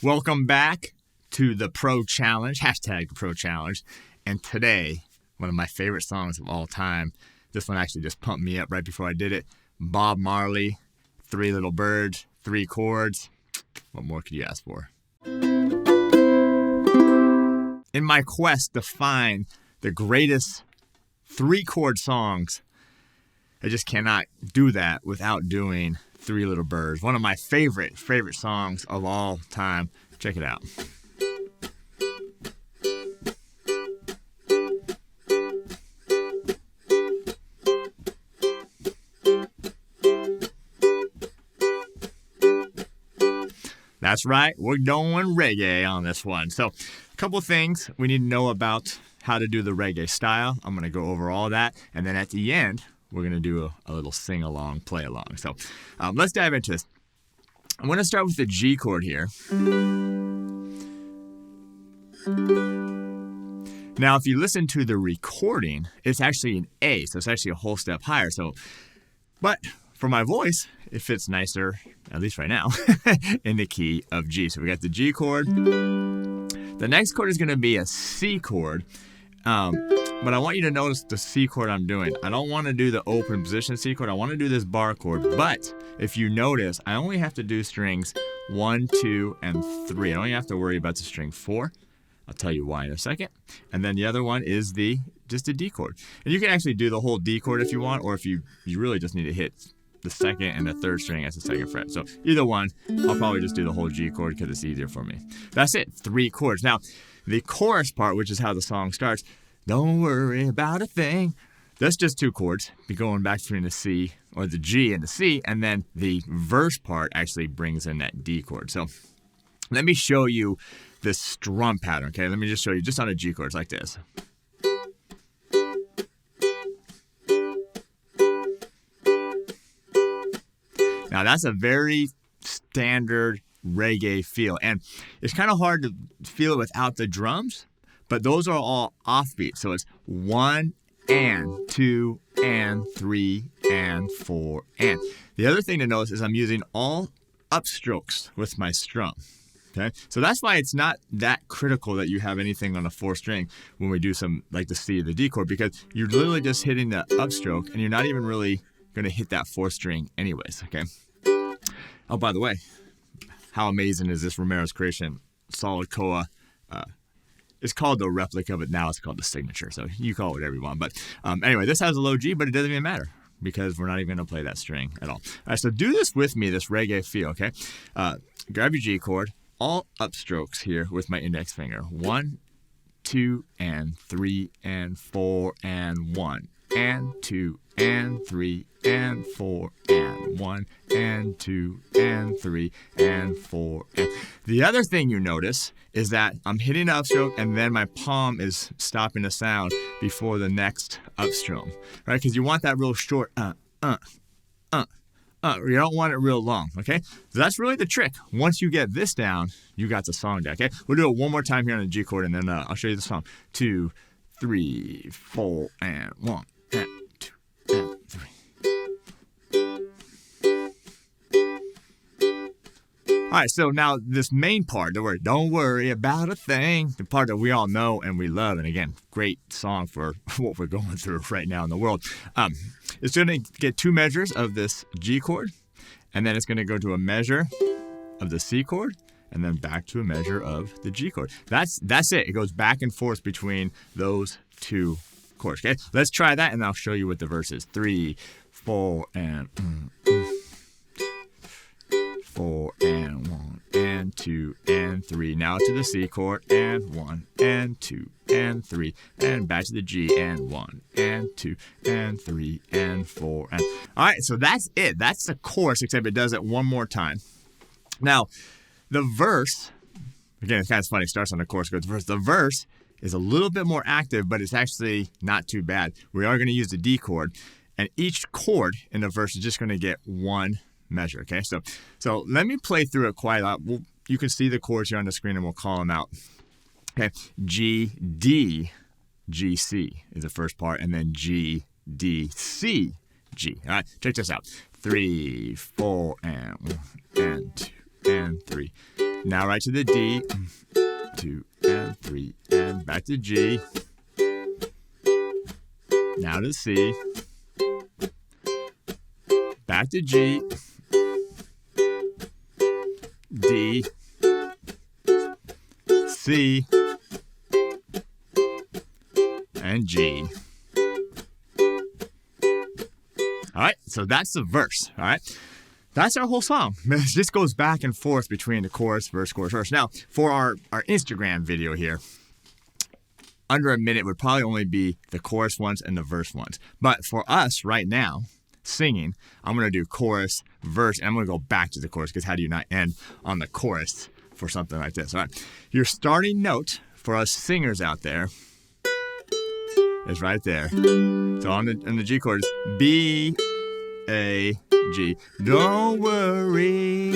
Welcome back to the Pro Challenge, hashtag the Pro Challenge. And today, one of my favorite songs of all time. This one actually just pumped me up right before I did it. Bob Marley, Three Little Birds, 3 chords. What more could you ask for? In my quest to find the greatest 3-chord songs, I just cannot do that without doing Three Little Birds. One of my favorite songs of all time. Check it out. That's right, we're going reggae on this one. So, a couple things we need to know about how to do the reggae style. I'm going to go over all that, and then at the end, we're going to do a little sing-along, play-along. So, let's dive into this. I'm going to start with the G chord here. Now, if you listen to the recording, it's actually an A, so it's actually a whole step higher. But for my voice, it fits nicer, at least right now, in the key of G. So we got the G chord. The next chord is going to be a C chord. But I want you to notice the C chord I'm doing. I don't want to do the open position C chord. I want to do this bar chord. But if you notice, I only have to do strings 1, 2, and 3. I don't even have to worry about the string 4. I'll tell you why in a second. And then the other one is just a D chord. And you can actually do the whole D chord if you want, or if you really just need to hit the second and the third string as the second fret. So either one, I'll probably just do the whole G chord because it's easier for me. That's it, 3 chords. Now, the chorus part, which is how the song starts, don't worry about a thing. That's just 2 chords. Be going back between the C or the G and the C, and then the verse part actually brings in that D chord. So let me show you this strum pattern, okay? Let me just show you just on a G chord. It's like this. Now that's a very standard reggae feel, and it's kind of hard to feel it without the drums, but those are all offbeat. So it's 1 and 2 and 3 and 4 and. The other thing to notice is I'm using all upstrokes with my strum. Okay, so that's why it's not that critical that you have anything on a 4th string when we do some like the C or the D chord, because you're literally just hitting the upstroke and you're not even really going to hit that 4th string anyways, okay? Oh, by the way, how amazing is this Romero's creation, Solid Koa? It's called the replica, but now it's called the signature, so you call it whatever you want. But anyway, this has a low G, but it doesn't even matter because we're not even going to play that string at all. All right, so do this with me, this reggae feel, okay? Grab your G chord, all upstrokes here with my index finger. 1, 2, and 3, and 4, and 1, and 2, and 3, and 4, and 1, and 2, and 3, and 4. And the other thing you notice is that I'm hitting an upstroke and then my palm is stopping the sound before the next upstroke, right? Because you want that real short, you don't want it real long, okay? So that's really the trick. Once you get this down, you got the song down, okay? We'll do it one more time here on the G chord, and then I'll show you the song. 2, 3, 4, and 1, and 2, and 3. All right, so now this main part, the word "don't worry about a thing," the part that we all know and we love, and again, great song for what we're going through right now in the world. It's going to get 2 measures of this G chord, and then it's going to go to a measure of the C chord, and then back to a measure of the G chord. That's it. It goes back and forth between those 2 chords. Okay, let's try that, and I'll show you what the verse is. 3, 4, and 4 and 1 and 2 and 3. Now to the C chord, and 1 and 2 and 3, and back to the G, and 1 and 2 and 3 and 4 and. All right, so that's it. That's the chorus, except it does it one more time. Now, the verse, again, it's kind of funny. It starts on the chorus, goes to the verse. The verse is a little bit more active, but it's actually not too bad. We are going to use the D chord, and each chord in the verse is just going to get 1 measure, okay? So let me play through it quite a lot. You can see the chords here on the screen, and we'll call them out. Okay, G, D, G, C is the first part, and then G, D, C, G. All right, check this out. 3, 4, and 1, and 2, and 3, Now right to the D. 2 and 3 and back to G. Now to C. Back to G. D. C. And G. All right, so that's the verse, all right? That's our whole song. It just goes back and forth between the chorus, verse, chorus, verse. Now, for our Instagram video here, under a minute would probably only be the chorus ones and the verse ones. But for us right now, singing, I'm going to do chorus, verse, and I'm going to go back to the chorus because how do you not end on the chorus for something like this? All right. Your starting note for us singers out there is right there. So on the G chord is B, A, G. Don't worry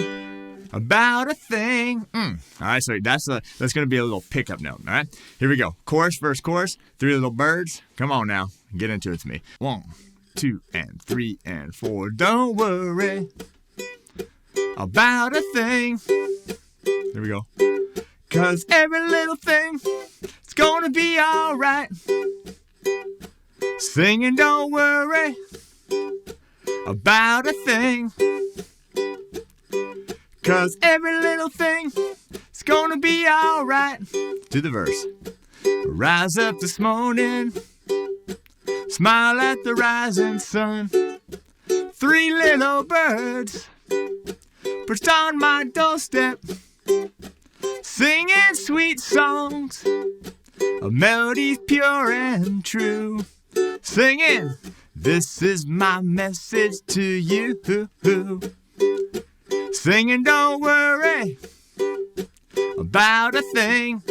about a thing. All right, so that's going to be a little pickup note. All right, here we go. Chorus, verse, chorus. 3 little birds. Come on now, get into it with me. 1, 2, and 3, and 4. Don't worry about a thing. Here we go. 'Cause every little thing is gonna be all right. Singing, don't worry about a thing. 'Cause every little thing is gonna be all right. To the verse. Rise up this morning, smile at the rising sun. 3 little birds perched on my doorstep, singing sweet songs of melodies pure and true. Singing, this is my message to you. Singing, don't worry about a thing.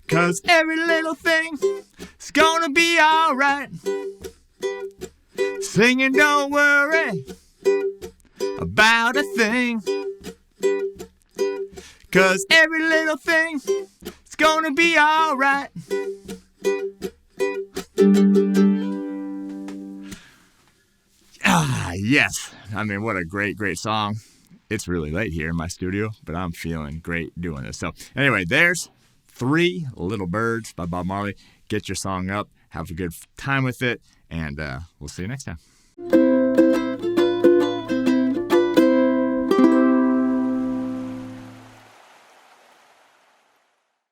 'Cause every little thing is gonna be alright. Singing, don't worry about a thing. 'Cause every little thing is gonna be alright. Yes. I mean, what a great, great song. It's really late here in my studio, but I'm feeling great doing this. So anyway, there's 3 Little Birds by Bob Marley. Get your song up. Have a good time with it. And we'll see you next time.